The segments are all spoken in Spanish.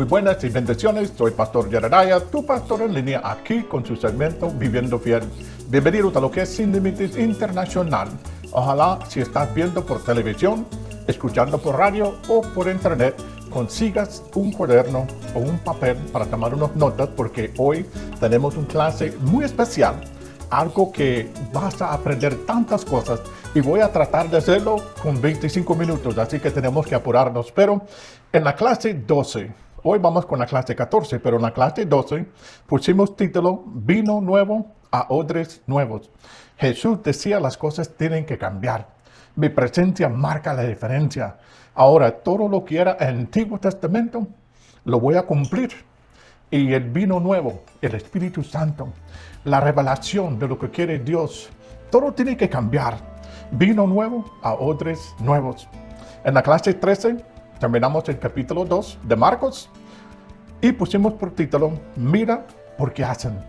Muy buenas y bendiciones, soy Pastor Jeremiah, tu pastor en línea aquí con su segmento Viviendo Fiel. Bienvenidos a lo que es Sin Límites Internacional. Ojalá si estás viendo por televisión, escuchando por radio o por internet, consigas un cuaderno o un papel para tomar unas notas porque hoy tenemos una clase muy especial, algo que vas a aprender tantas cosas y voy a tratar de hacerlo con 25 minutos, así que tenemos que apurarnos. Pero en la clase 12, hoy vamos con la clase 14, pero en la clase 12 pusimos título Vino nuevo a odres nuevos. Jesús decía las cosas tienen que cambiar. Mi presencia marca la diferencia. Ahora todo lo que era el Antiguo Testamento lo voy a cumplir. Y el vino nuevo, el Espíritu Santo, la revelación de lo que quiere Dios, todo tiene que cambiar. Vino nuevo a odres nuevos. En la clase 13 terminamos el capítulo 2 de Marcos y pusimos por título Mira por qué hacen.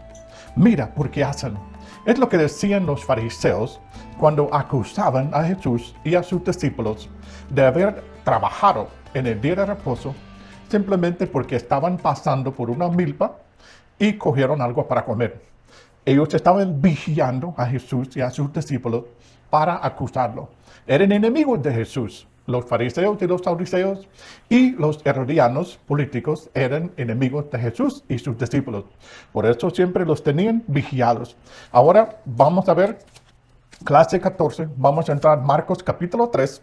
Mira por qué hacen. Es lo que decían los fariseos cuando acusaban a Jesús y a sus discípulos de haber trabajado en el día de reposo simplemente porque estaban pasando por una milpa y cogieron algo para comer. Ellos estaban vigilando a Jesús y a sus discípulos para acusarlo. Eran enemigos de Jesús. Los fariseos y los saduceos y los herodianos políticos eran enemigos de Jesús y sus discípulos. Por eso siempre los tenían vigilados. Ahora vamos a ver clase 14. Vamos a entrar en Marcos capítulo 3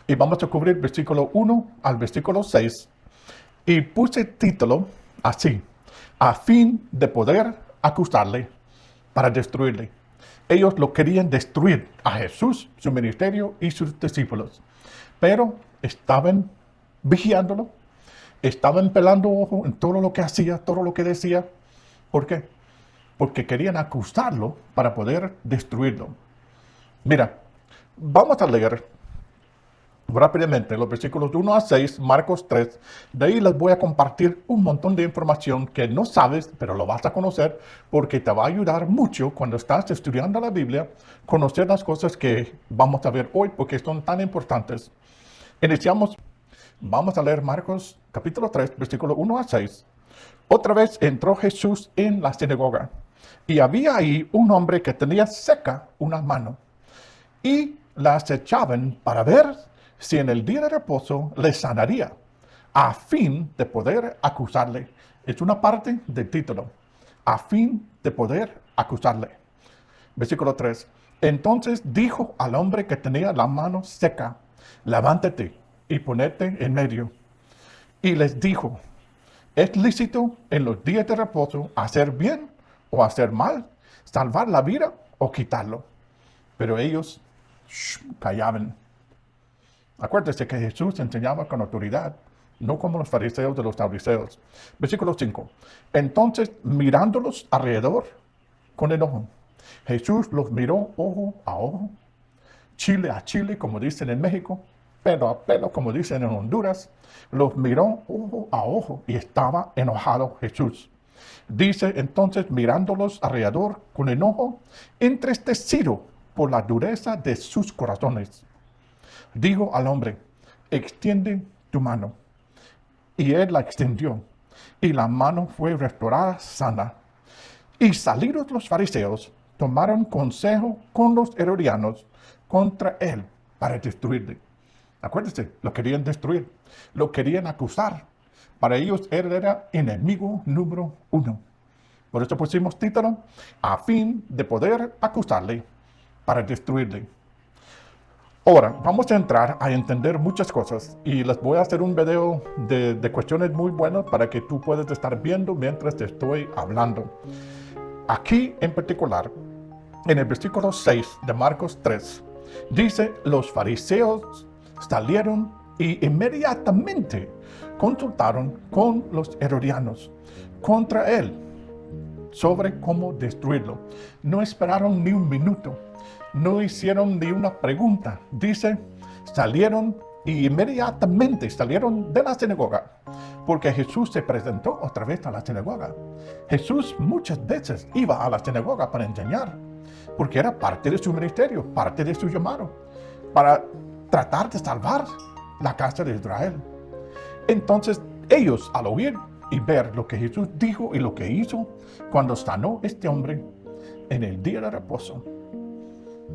y vamos a cubrir versículo 1 al versículo 6. Y puse título así, a fin de poder acusarle para destruirle. Ellos lo querían destruir a Jesús, su ministerio y sus discípulos. Pero estaban vigilándolo, estaban pelando ojo en todo lo que hacía, todo lo que decía. ¿Por qué? Porque querían acusarlo para poder destruirlo. Mira, vamos a leer rápidamente los versículos 1 a 6, Marcos 3. De ahí les voy a compartir un montón de información que no sabes, pero lo vas a conocer porque te va a ayudar mucho cuando estás estudiando la Biblia, conocer las cosas que vamos a ver hoy porque son tan importantes. Iniciamos, vamos a leer Marcos capítulo 3, versículo 1 a 6. Otra vez entró Jesús en la sinagoga y había ahí un hombre que tenía seca una mano y la acechaban para ver si en el día de reposo le sanaría, a fin de poder acusarle. Es una parte del título, a fin de poder acusarle. Versículo 3. Entonces dijo al hombre que tenía la mano seca, levántate y ponete en medio. Y les dijo, ¿es lícito en los días de reposo hacer bien o hacer mal, salvar la vida o quitarlo? Pero ellos callaban. Acuérdese que Jesús enseñaba con autoridad, no como los fariseos de los saduceos. Versículo 5. Entonces, mirándolos alrededor con enojo, Jesús los miró ojo a ojo, chile a chile, como dicen en México, pelo a pelo, como dicen en Honduras. Los miró ojo a ojo y estaba enojado Jesús. Dice entonces, mirándolos alrededor con enojo, entristecido por la dureza de sus corazones, dijo al hombre, extiende tu mano. Y él la extendió, y la mano fue restaurada sana. Y salidos los fariseos, tomaron consejo con los herodianos contra él para destruirle. Acuérdense, lo querían destruir, lo querían acusar. Para ellos él era enemigo número 1. Por eso pusimos título, a fin de poder acusarle para destruirle. Ahora, vamos a entrar a entender muchas cosas y les voy a hacer un video de cuestiones muy buenas para que tú puedas estar viendo mientras te estoy hablando. Aquí en particular, en el versículo 6 de Marcos 3, dice, los fariseos salieron y inmediatamente consultaron con los herodianos contra él sobre cómo destruirlo. No esperaron ni un minuto, no hicieron ni una pregunta. Dice, salieron y inmediatamente salieron de la sinagoga, porque Jesús se presentó otra vez a la sinagoga. Jesús muchas veces iba a la sinagoga para enseñar, porque era parte de su ministerio, parte de su llamado, para tratar de salvar la casa de Israel. Entonces ellos, al oír y ver lo que Jesús dijo y lo que hizo cuando sanó este hombre en el día de reposo,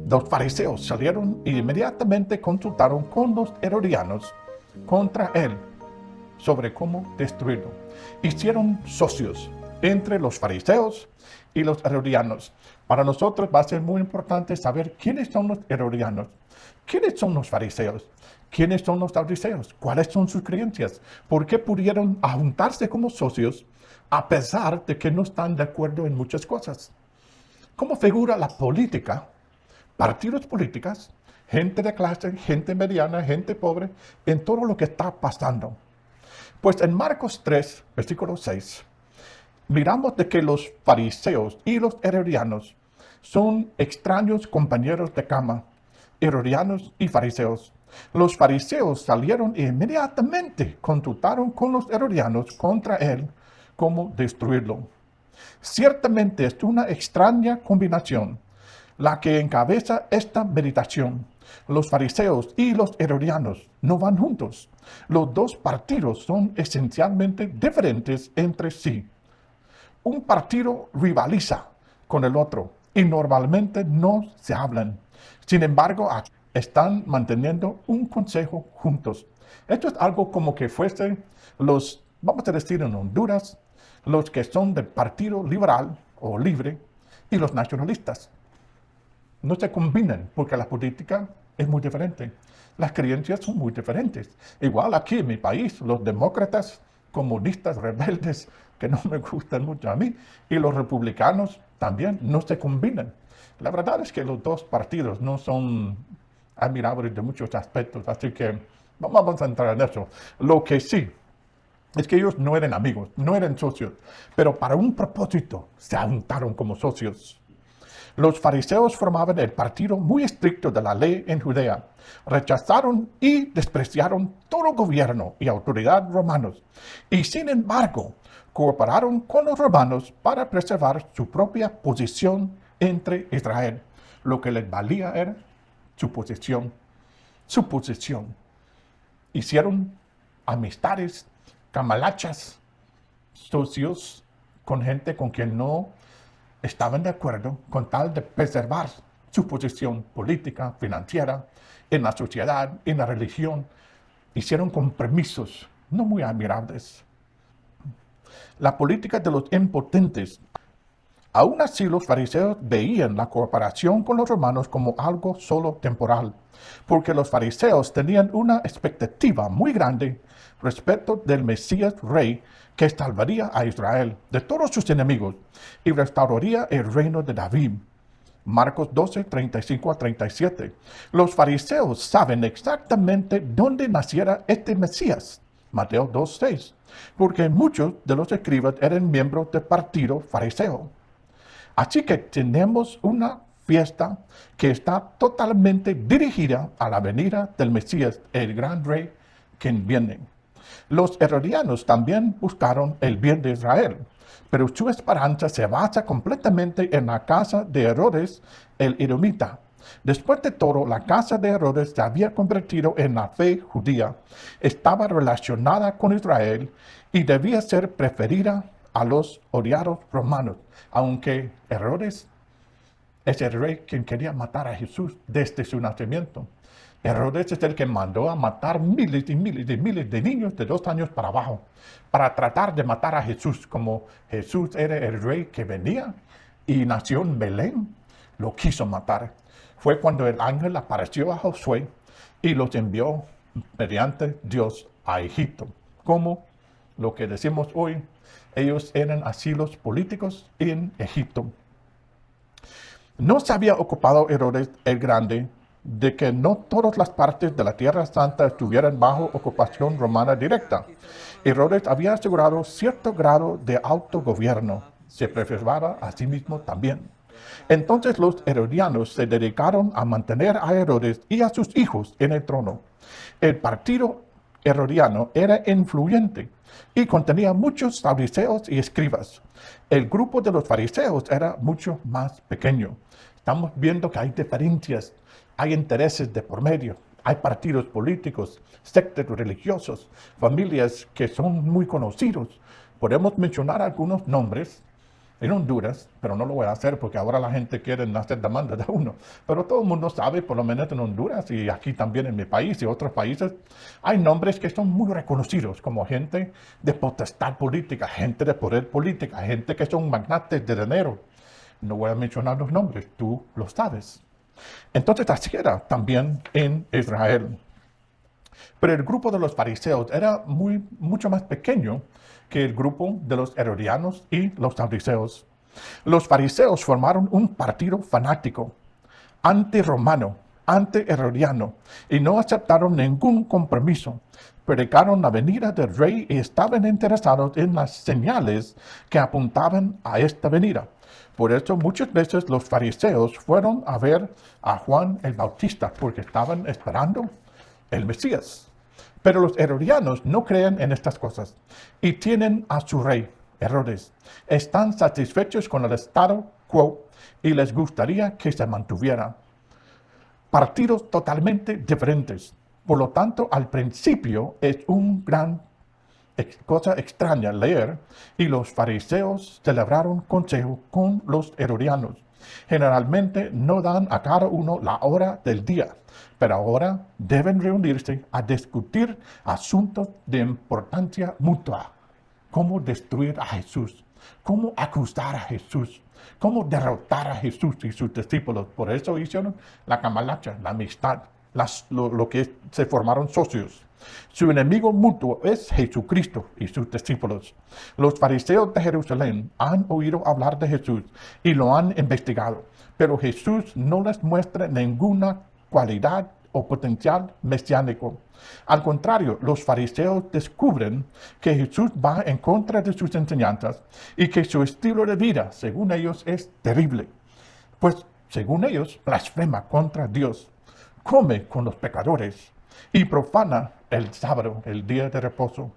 los fariseos salieron y inmediatamente consultaron con los herodianos contra él sobre cómo destruirlo. Hicieron socios entre los fariseos y los herodianos. Para nosotros va a ser muy importante saber quiénes son los herodianos, quiénes son los fariseos, quiénes son los saduceos, cuáles son sus creencias, por qué pudieron juntarse como socios a pesar de que no están de acuerdo en muchas cosas. ¿Cómo figura la política? Partidos políticos, gente de clase, gente mediana, gente pobre, en todo lo que está pasando. Pues en Marcos 3, versículo 6, miramos de que los fariseos y los herodianos son extraños compañeros de cama, herodianos y fariseos. Los fariseos salieron e inmediatamente consultaron con los herodianos contra él cómo destruirlo. Ciertamente es una extraña combinación la que encabeza esta meditación. Los fariseos y los herodianos no van juntos. Los dos partidos son esencialmente diferentes entre sí. Un partido rivaliza con el otro y normalmente no se hablan. Sin embargo, están manteniendo un consejo juntos. Esto es algo como que fuesen los, vamos a decir en Honduras, los que son del Partido Liberal o Libre y los nacionalistas. No se combinan porque la política es muy diferente. Las creencias son muy diferentes. Igual aquí en mi país, los demócratas, comunistas, rebeldes, que no me gustan mucho a mí, y los republicanos también no se combinan. La verdad es que los dos partidos no son admirables de muchos aspectos, así que vamos a entrar en eso. Lo que sí es que ellos no eran amigos, no eran socios, pero para un propósito se juntaron como socios. Los fariseos formaban el partido muy estricto de la ley en Judea. Rechazaron y despreciaron todo gobierno y autoridad romanos. Y sin embargo, cooperaron con los romanos para preservar su propia posición entre Israel. Lo que les valía era su posición. Su posición. Hicieron amistades, camalachas, socios con gente con quien no estaban de acuerdo con tal de preservar su posición política, financiera, en la sociedad, en la religión. Hicieron compromisos no muy admirables. La política de los impotentes. Aún así, los fariseos veían la cooperación con los romanos como algo solo temporal, porque los fariseos tenían una expectativa muy grande respecto del Mesías Rey que salvaría a Israel de todos sus enemigos y restauraría el reino de David. Marcos 12, 35 a 37. Los fariseos saben exactamente dónde naciera este Mesías. Mateo 2, 6. Porque muchos de los escribas eran miembros del partido fariseo. Así que tenemos una fiesta que está totalmente dirigida a la venida del Mesías, el gran rey que viene. Los herodianos también buscaron el bien de Israel, pero su esperanza se basa completamente en la casa de Herodes, el edomita. Después de todo, la casa de Herodes se había convertido en la fe judía, estaba relacionada con Israel y debía ser preferida a los odiados romanos, aunque Herodes es el rey quien quería matar a Jesús desde su nacimiento. Herodes es el que mandó a matar miles y miles y miles de niños de 2 años para abajo, para tratar de matar a Jesús. Como Jesús era el rey que venía y nació en Belén, lo quiso matar. Fue cuando el ángel apareció a Josué y los envió mediante Dios a Egipto. Como lo que decimos hoy, ellos eran asilos políticos en Egipto. No se había ocupado Herodes el Grande de que no todas las partes de la Tierra Santa estuvieran bajo ocupación romana directa. Herodes había asegurado cierto grado de autogobierno. Se preservaba a sí mismo también. Entonces los herodianos se dedicaron a mantener a Herodes y a sus hijos en el trono. El partido herodiano era influyente y contenía muchos fariseos y escribas. El grupo de los fariseos era mucho más pequeño. Estamos viendo que hay diferencias, hay intereses de por medio, hay partidos políticos, sectas religiosos, familias que son muy conocidos. Podemos mencionar algunos nombres en Honduras, pero no lo voy a hacer porque ahora la gente quiere hacer demanda de uno. Pero todo el mundo sabe, por lo menos en Honduras y aquí también en mi país y otros países, hay nombres que son muy reconocidos como gente de potestad política, gente de poder política, gente que son magnates de dinero. No voy a mencionar los nombres, tú lo sabes. Entonces así era también en Israel. Pero el grupo de los fariseos era mucho más pequeño que el grupo de los herodianos y los saduceos. Los fariseos formaron un partido fanático, anti-romano, anti-herodiano, y no aceptaron ningún compromiso. Predicaron la venida del rey y estaban interesados en las señales que apuntaban a esta venida. Por eso muchas veces los fariseos fueron a ver a Juan el Bautista porque estaban esperando el Mesías. Pero los herodianos no creen en estas cosas y tienen a su rey, Herodes. Están satisfechos con el statu quo y les gustaría que se mantuviera. Partidos totalmente diferentes. Por lo tanto, al principio es un gran cosa extraña leer, y los fariseos celebraron consejo con los herodianos. Generalmente no dan a cada uno la hora del día, pero ahora deben reunirse a discutir asuntos de importancia mutua. Cómo destruir a Jesús, cómo acusar a Jesús, cómo derrotar a Jesús y sus discípulos. Por eso hicieron la camalacha, la amistad, lo que se formaron socios. Su enemigo mutuo es Jesucristo y sus discípulos. Los fariseos de Jerusalén han oído hablar de Jesús y lo han investigado, pero Jesús no les muestra ninguna cualidad o potencial mesiánico. Al contrario, los fariseos descubren que Jesús va en contra de sus enseñanzas y que su estilo de vida, según ellos, es terrible. Pues, según ellos, blasfema contra Dios, come con los pecadores y profana el sábado, el día de reposo.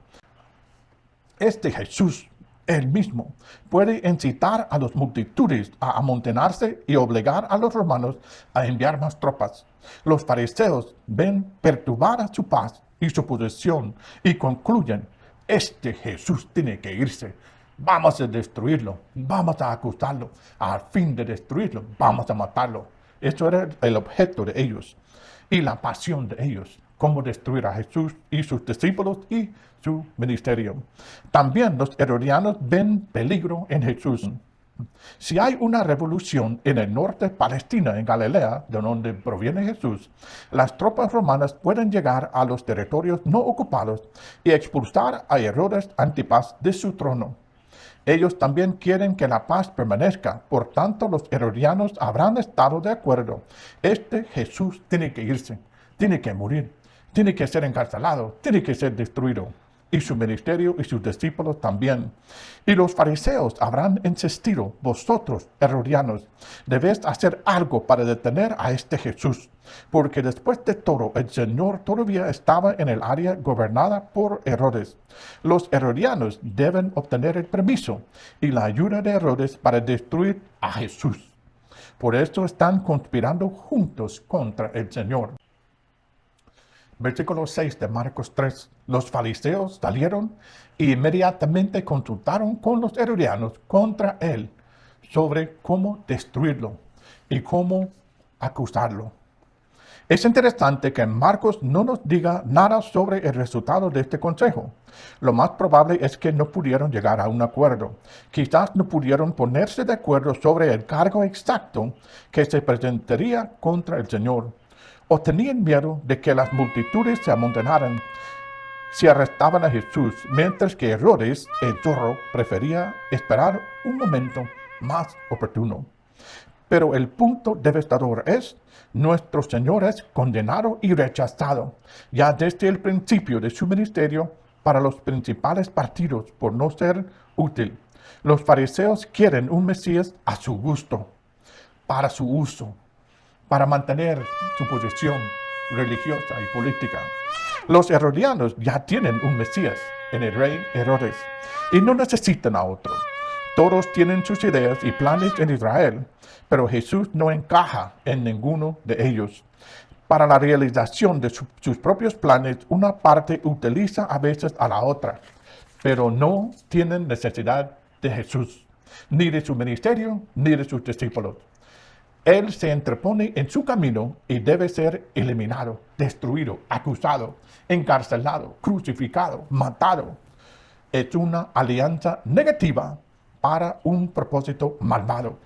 Este Jesús, él mismo, puede incitar a las multitudes a amontonarse y obligar a los romanos a enviar más tropas. Los fariseos ven perturbada su paz y su posesión y concluyen: este Jesús tiene que irse. Vamos a destruirlo, vamos a acusarlo, al fin de destruirlo, vamos a matarlo. Eso era el objeto de ellos y la pasión de ellos. Cómo destruir a Jesús y sus discípulos y su ministerio. También los herodianos ven peligro en Jesús. Si hay una revolución en el norte de Palestina, en Galilea, de donde proviene Jesús, las tropas romanas pueden llegar a los territorios no ocupados y expulsar a Herodes Antipas de su trono. Ellos también quieren que la paz permanezca, por tanto los herodianos habrán estado de acuerdo. Este Jesús tiene que irse, tiene que morir, tiene que ser encarcelado, tiene que ser destruido. Y su ministerio y sus discípulos también. Y los fariseos habrán insistido: vosotros, herodianos, debéis hacer algo para detener a este Jesús, porque después de todo, el Señor todavía estaba en el área gobernada por Herodes. Los herodianos deben obtener el permiso y la ayuda de Herodes para destruir a Jesús. Por eso están conspirando juntos contra el Señor. Versículo 6 de Marcos 3. Los fariseos salieron e inmediatamente consultaron con los herodianos contra él sobre cómo destruirlo y cómo acusarlo. Es interesante que Marcos no nos diga nada sobre el resultado de este consejo. Lo más probable es que no pudieron llegar a un acuerdo. Quizás no pudieron ponerse de acuerdo sobre el cargo exacto que se presentaría contra el Señor, o tenían miedo de que las multitudes se amontonaran si arrestaban a Jesús, mientras que Herodes, el zorro, prefería esperar un momento más oportuno. Pero el punto devastador es, nuestro Señor es condenado y rechazado, ya desde el principio de su ministerio para los principales partidos por no ser útil. Los fariseos quieren un Mesías a su gusto, para su uso, para mantener su posición religiosa y política. Los herodianos ya tienen un Mesías en el rey Herodes y no necesitan a otro. Todos tienen sus ideas y planes en Israel, pero Jesús no encaja en ninguno de ellos. Para la realización de sus propios planes, una parte utiliza a veces a la otra, pero no tienen necesidad de Jesús, ni de su ministerio, ni de sus discípulos. Él se interpone en su camino y debe ser eliminado, destruido, acusado, encarcelado, crucificado, matado. Es una alianza negativa para un propósito malvado.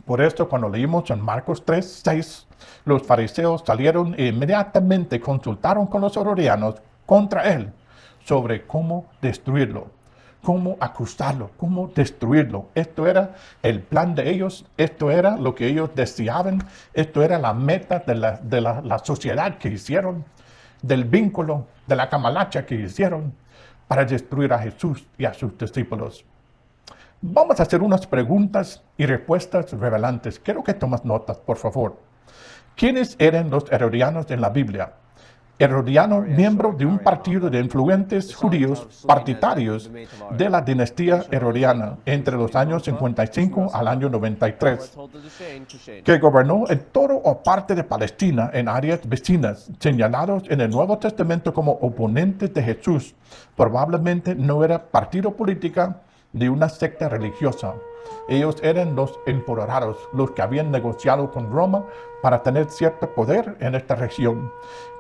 Por esto, cuando leímos en Marcos 3:6, los fariseos salieron e inmediatamente consultaron con los herodianos contra él sobre cómo destruirlo, cómo acusarlo, cómo destruirlo. Esto era el plan de ellos, esto era lo que ellos deseaban, esto era la meta de la sociedad que hicieron, del vínculo, de la camalacha que hicieron para destruir a Jesús y a sus discípulos. Vamos a hacer unas preguntas y respuestas revelantes. Quiero que tomes notas, por favor. ¿Quiénes eran los herodianos en la Biblia? Herodiano, miembro de un partido de influyentes judíos partidarios de la dinastía herodiana entre los años 55 al año 93, que gobernó en todo o parte de Palestina en áreas vecinas, señalados en el Nuevo Testamento como oponentes de Jesús. Probablemente no era partido político de una secta religiosa. Ellos eran los empoderados, los que habían negociado con Roma para tener cierto poder en esta región.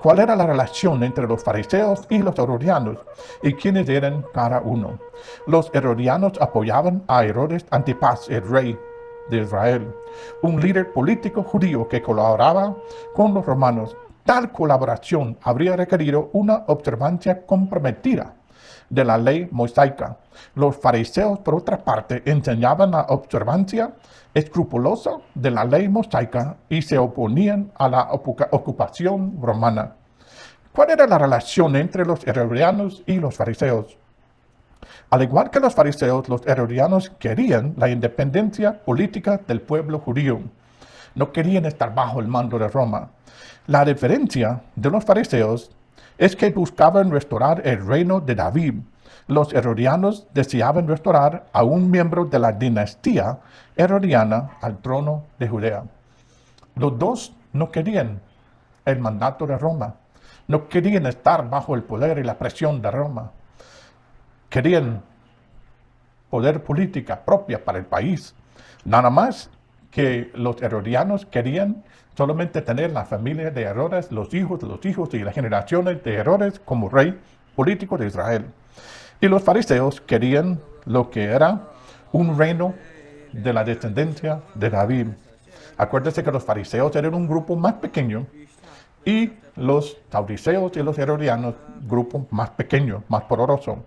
¿Cuál era la relación entre los fariseos y los herodianos? ¿Y quiénes eran cada uno? Los herodianos apoyaban a Herodes Antipas, el rey de Israel, un líder político judío que colaboraba con los romanos. Tal colaboración habría requerido una observancia comprometida de la ley mosaica. Los fariseos, por otra parte, enseñaban la observancia escrupulosa de la ley mosaica y se oponían a la ocupación romana. ¿Cuál era la relación entre los herodianos y los fariseos? Al igual que los fariseos, los herodianos querían la independencia política del pueblo judío. No querían estar bajo el mando de Roma. La diferencia de los fariseos es que buscaban restaurar el reino de David. Los herodianos deseaban restaurar a un miembro de la dinastía herodiana al trono de Judea. Los dos no querían el mandato de Roma, no querían estar bajo el poder y la presión de Roma. Querían poder política propia para el país. Nada más que los herodianos querían solamente tener la familia de Herodes, los hijos y las generaciones de Herodes como rey político de Israel. Y los fariseos querían lo que era un reino de la descendencia de David. Acuérdense que los fariseos eran un grupo más pequeño y los saduceos y los herodianos, grupo más pequeño, más poderoso.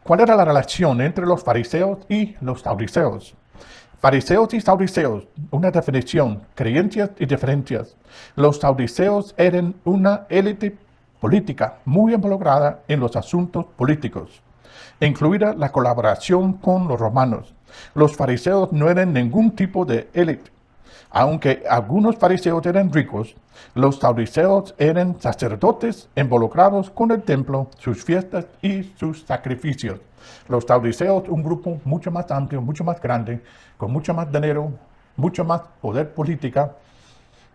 ¿Cuál era la relación entre los fariseos y los saduceos? Fariseos y saduceos, una definición, creencias y diferencias. Los saduceos eran una élite política muy involucrada en los asuntos políticos, incluida la colaboración con los romanos. Los fariseos no eran ningún tipo de élite. Aunque algunos fariseos eran ricos, los saduceos eran sacerdotes involucrados con el templo, sus fiestas y sus sacrificios. Los saduceos, un grupo mucho más amplio, mucho más grande, con mucho más dinero, mucho más poder política.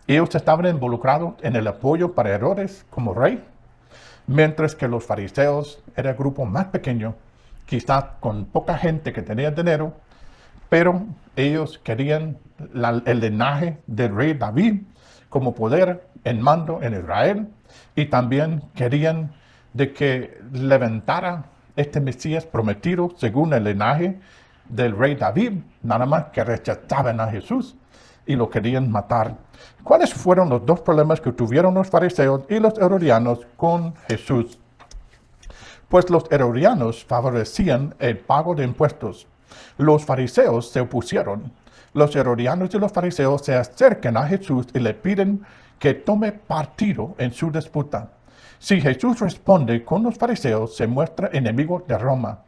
Ellos estaban involucrados en el apoyo para Herodes como rey, mientras que los fariseos era el grupo más pequeño, quizás con poca gente que tenía dinero, pero ellos querían el linaje del rey David como poder en mando en Israel, y también querían de que levantara este Mesías prometido según el linaje del rey David, nada más que rechazaban a Jesús y lo querían matar. ¿Cuáles fueron los dos problemas que tuvieron los fariseos y los herodianos con Jesús? Pues los herodianos favorecían el pago de impuestos. Los fariseos se opusieron. Los herodianos y los fariseos se acercan a Jesús y le piden que tome partido en su disputa. Si Jesús responde con los fariseos, se muestra enemigo de Roma.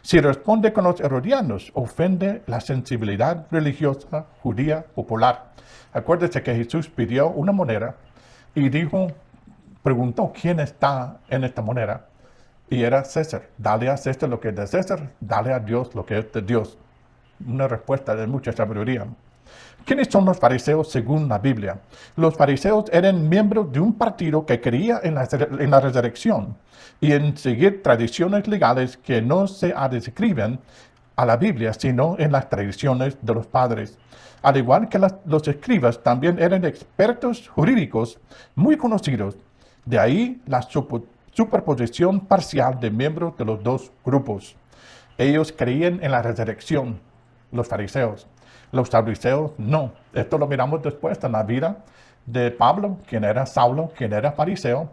Si responde con los herodianos, ofende la sensibilidad religiosa judía popular. Acuérdese que Jesús pidió una moneda y preguntó quién está en esta moneda. Y era César. Dale a César lo que es de César, dale a Dios lo que es de Dios. Una respuesta de mucha sabiduría. ¿Quiénes son los fariseos según la Biblia? Los fariseos eran miembros de un partido que creía en la resurrección y en seguir tradiciones legales que no se adscriben a la Biblia, sino en las tradiciones de los padres. Al igual que los escribas, también eran expertos jurídicos muy conocidos. De ahí la superposición parcial de miembros de los dos grupos. Ellos creían en la resurrección, los fariseos. Los saduceos no. Esto lo miramos después en la vida de Pablo, quien era Saulo, quien era fariseo,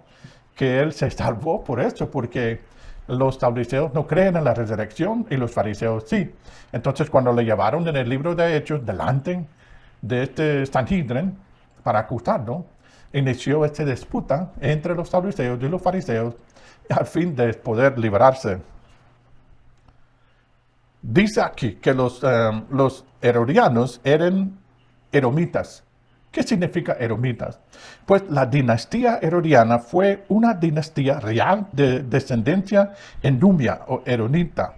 que él se salvó por eso, porque los saduceos no creen en la resurrección y los fariseos sí. Entonces, cuando le llevaron en el libro de Hechos delante de este Sanhedrin para acusarlo, inició esta disputa entre los saduceos y los fariseos al fin de poder liberarse. Dice aquí que los herodianos eran edomitas. ¿Qué significa edomitas? Pues la dinastía herodiana fue una dinastía real de descendencia endumia o eromita,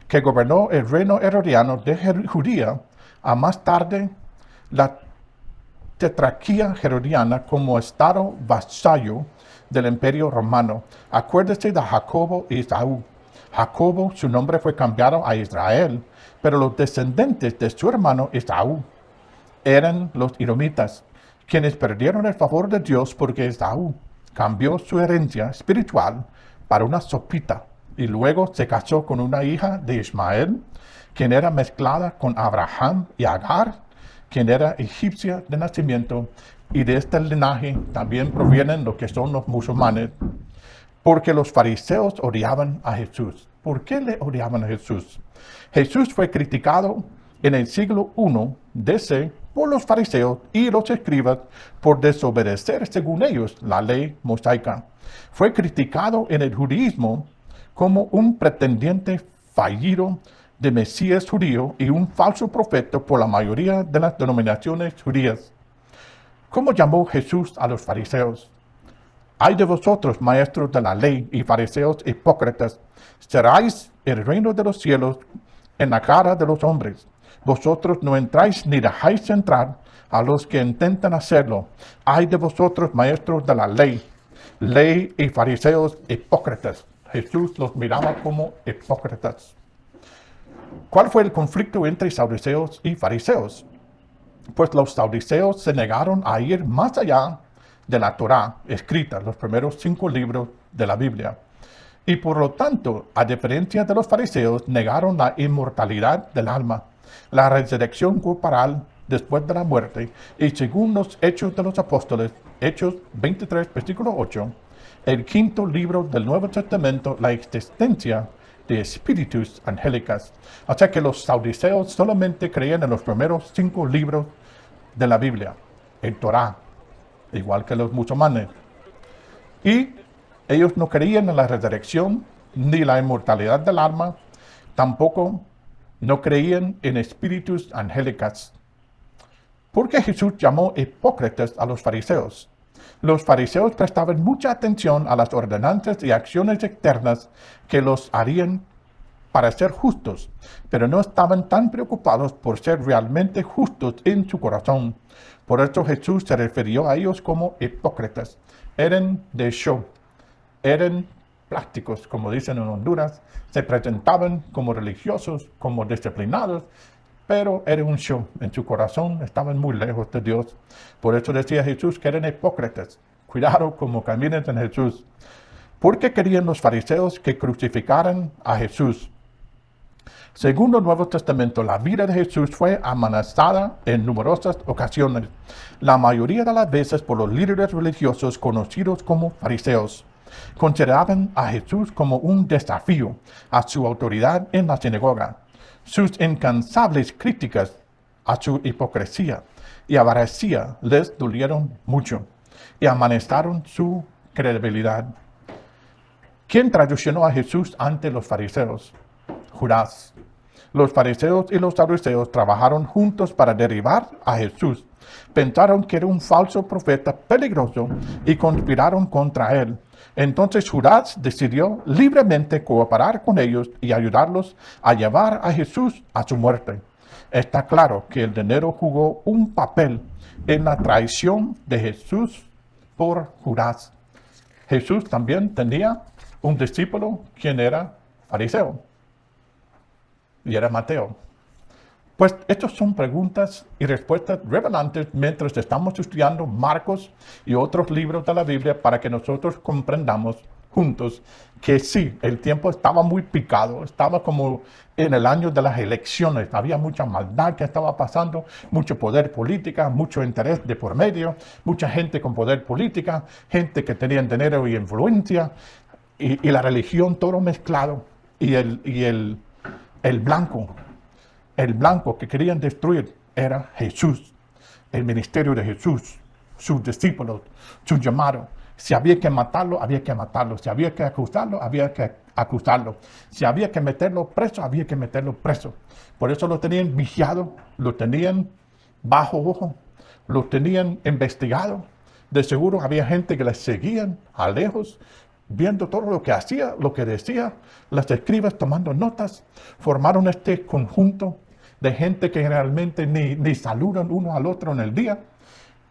que gobernó el reino herodiano de Judía a más tarde la tetrarquía herodiana como estado vasallo del imperio romano. Acuérdese de Jacobo y Esaú. Jacobo, su nombre fue cambiado a Israel, pero los descendientes de su hermano Esaú eran los edomitas, quienes perdieron el favor de Dios porque Esaú cambió su herencia espiritual para una sopita y luego se casó con una hija de Ismael, quien era mezclada con Abraham y Agar, quien era egipcia de nacimiento, y de este linaje también provienen lo que son los musulmanes, porque los fariseos odiaban a Jesús. ¿Por qué le odiaban a Jesús? Jesús fue criticado en el siglo I DC por los fariseos y los escribas por desobedecer, según ellos, la ley mosaica. Fue criticado en el judaísmo como un pretendiente fallido de Mesías judío y un falso profeta por la mayoría de las denominaciones judías. ¿Cómo llamó Jesús a los fariseos? Ay de vosotros, maestros de la ley y fariseos hipócritas, cerráis el reino de los cielos en la cara de los hombres. Vosotros no entráis ni dejáis entrar a los que intentan hacerlo. Ay de vosotros, maestros de la ley y fariseos hipócritas. Jesús los miraba como hipócritas. ¿Cuál fue el conflicto entre saduceos y fariseos? Pues los saduceos se negaron a ir más allá de la Torá escrita, los primeros 5 libros de la Biblia. Y por lo tanto, a diferencia de los fariseos, negaron la inmortalidad del alma, la resurrección corporal después de la muerte, y según los Hechos de los Apóstoles, Hechos 23, versículo 8, el 5º libro del Nuevo Testamento, la existencia de espíritus angélicas. O sea que los saduceos solamente creían en los primeros 5 libros de la Biblia, el Torá, igual que los musulmanes. Y ellos no creían en la resurrección ni la inmortalidad del alma, tampoco no creían en espíritus angélicas. ¿Por qué Jesús llamó hipócritas a los fariseos? Los fariseos prestaban mucha atención a las ordenanzas y acciones externas que los harían parecer justos, pero no estaban tan preocupados por ser realmente justos en su corazón. Por eso Jesús se refirió a ellos como hipócritas. Eran de show, eran plásticos, como dicen en Honduras, se presentaban como religiosos, como disciplinados, pero era un show. En su corazón estaban muy lejos de Dios. Por eso decía Jesús que eran hipócritas. Cuidado como caminen en Jesús. ¿Por qué querían los fariseos que crucificaran a Jesús? Según el Nuevo Testamento, la vida de Jesús fue amenazada en numerosas ocasiones, la mayoría de las veces por los líderes religiosos conocidos como fariseos. Consideraban a Jesús como un desafío a su autoridad en la sinagoga. Sus incansables críticas a su hipocresía y avaricia les dolieron mucho y amenazaron su credibilidad. ¿Quién traicionó a Jesús ante los fariseos? Judas. Los fariseos y los saduceos trabajaron juntos para derribar a Jesús. Pensaron que era un falso profeta peligroso y conspiraron contra él. Entonces Judas decidió libremente cooperar con ellos y ayudarlos a llevar a Jesús a su muerte. Está claro que el dinero jugó un papel en la traición de Jesús por Judas. Jesús también tenía un discípulo quien era fariseo y era Mateo. Pues estas son preguntas y respuestas revelantes mientras estamos estudiando Marcos y otros libros de la Biblia para que nosotros comprendamos juntos que sí, el tiempo estaba muy picado, estaba como en el año de las elecciones, había mucha maldad que estaba pasando, mucho poder política, mucho interés de por medio, mucha gente con poder política, gente que tenía dinero y influencia, y la religión todo mezclado, y el blanco que querían destruir era Jesús, el ministerio de Jesús, sus discípulos, su llamado. Si había que matarlo, había que matarlo. Si había que acusarlo, había que acusarlo. Si había que meterlo preso, había que meterlo preso. Por eso lo tenían vigiado, lo tenían bajo ojo, lo tenían investigado. De seguro había gente que le seguían a lejos, viendo todo lo que hacía, lo que decía, las escribas tomando notas, formaron este conjunto de gente que generalmente ni saludan uno al otro en el día,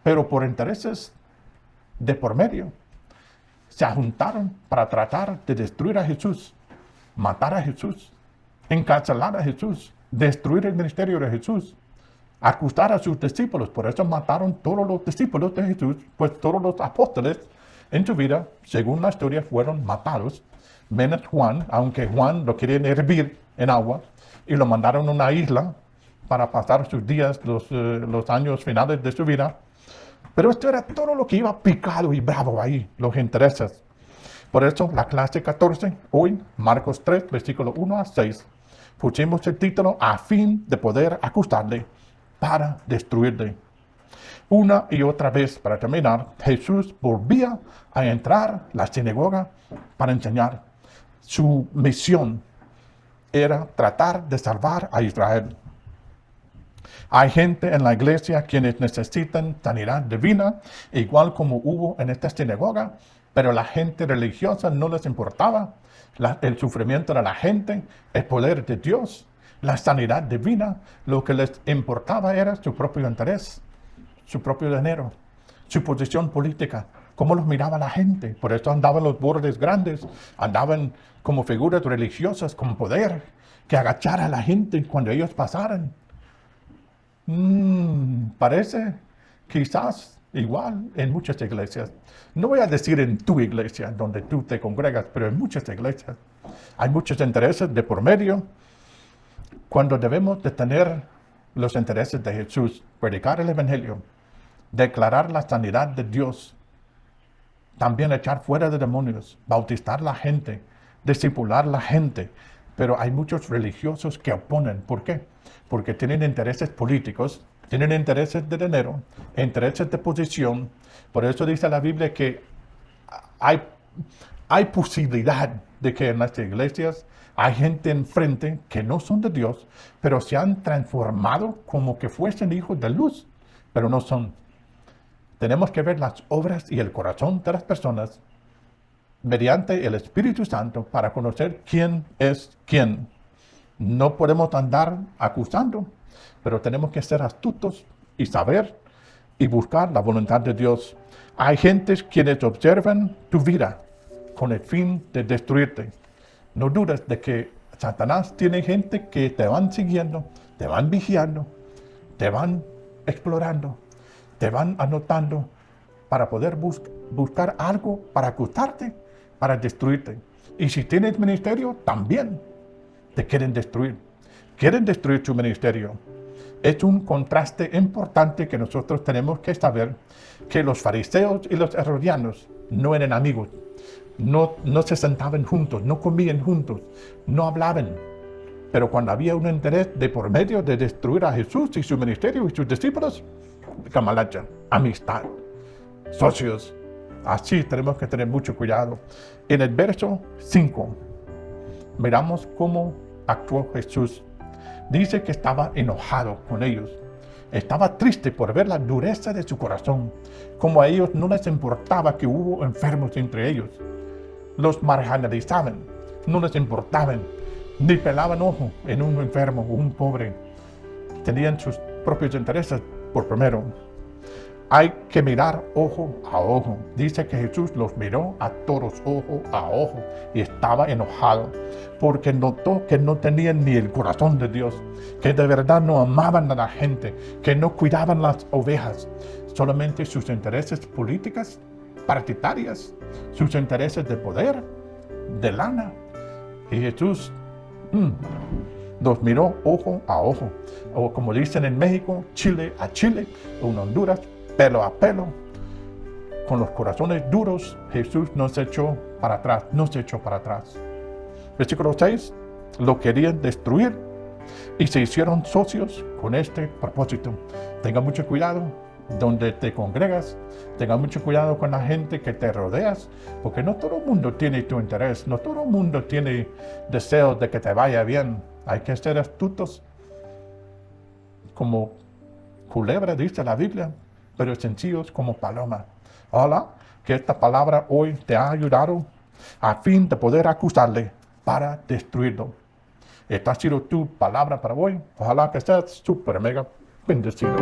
pero por intereses de por medio, se juntaron para tratar de destruir a Jesús, matar a Jesús, encarcelar a Jesús, destruir el ministerio de Jesús, acusar a sus discípulos. Por eso mataron todos los discípulos de Jesús, pues todos los apóstoles en su vida, según la historia, fueron matados, menos Juan, aunque Juan lo querían hervir en agua y lo mandaron a una isla para pasar sus días, los años finales de su vida. Pero esto era todo lo que iba picado y bravo ahí, los intereses. Por eso la clase 14, hoy, Marcos 3, versículo 1 a 6, pusimos el título a fin de poder acusarle para destruirle. Una y otra vez, para terminar, Jesús volvía a entrar a la sinagoga para enseñar. Su misión era tratar de salvar a Israel. Hay gente en la iglesia quienes necesitan sanidad divina, igual como hubo en esta sinagoga, pero la gente religiosa no les importaba el sufrimiento de la gente, el poder de Dios, la sanidad divina. Lo que les importaba era su propio interés, su propio dinero, su posición política, cómo los miraba la gente. Por eso andaban los bordes grandes, andaban como figuras religiosas con poder, que agachara a la gente cuando ellos pasaran. Parece quizás igual en muchas iglesias. No voy a decir en tu iglesia, donde tú te congregas, pero en muchas iglesias hay muchos intereses de por medio, cuando debemos de tener los intereses de Jesús, predicar el evangelio, declarar la sanidad de Dios, también echar fuera de demonios, bautizar la gente, discipular la gente. Pero hay muchos religiosos que oponen. ¿Por qué? Porque tienen intereses políticos, tienen intereses de dinero, intereses de posición. Por eso dice la Biblia que hay posibilidad de que en las iglesias hay gente enfrente que no son de Dios, pero se han transformado como que fuesen hijos de luz, pero no son. Tenemos que ver las obras y el corazón de las personas mediante el Espíritu Santo para conocer quién es quién. No podemos andar acusando, pero tenemos que ser astutos y saber y buscar la voluntad de Dios. Hay gentes quienes observan tu vida con el fin de destruirte. No dudes de que Satanás tiene gente que te van siguiendo, te van vigilando, te van explorando, te van anotando para poder buscar algo para acusarte, para destruirte. Y si tienes ministerio, también te quieren destruir. Quieren destruir tu ministerio. Es un contraste importante que nosotros tenemos que saber que los fariseos y los herodianos no eran amigos. No se sentaban juntos, no comían juntos, no hablaban. Pero cuando había un interés de por medio de destruir a Jesús y su ministerio y sus discípulos, camalacha, amistad, socios. Así tenemos que tener mucho cuidado. En el verso 5, miramos cómo actuó Jesús. Dice que estaba enojado con ellos. Estaba triste por ver la dureza de su corazón, como a ellos no les importaba que hubo enfermos entre ellos. Los marginalizaban, no les importaban, ni pelaban ojo en un enfermo o un pobre. Tenían sus propios intereses por primero. Hay que mirar ojo a ojo. Dice que Jesús los miró a todos ojo a ojo y estaba enojado porque notó que no tenían ni el corazón de Dios, que de verdad no amaban a la gente, que no cuidaban las ovejas, solamente sus intereses políticas, partidarias, sus intereses de poder, de lana. Y Jesús los miró ojo a ojo, o como dicen en México, chile a chile, o en Honduras, pelo a pelo. Con los corazones duros, Jesús no se echó para atrás. Versículo 6, lo querían destruir y se hicieron socios con este propósito. Tenga mucho cuidado donde te congregas, tenga mucho cuidado con la gente que te rodeas, porque no todo el mundo tiene tu interés, no todo el mundo tiene deseos de que te vaya bien. Hay que ser astutos, como culebra dice la Biblia, pero sencillos como paloma. Ojalá que esta palabra hoy te ha ayudado a fin de poder acusarle para destruirlo. Esta ha sido tu palabra para hoy. Ojalá que seas súper mega bendecido.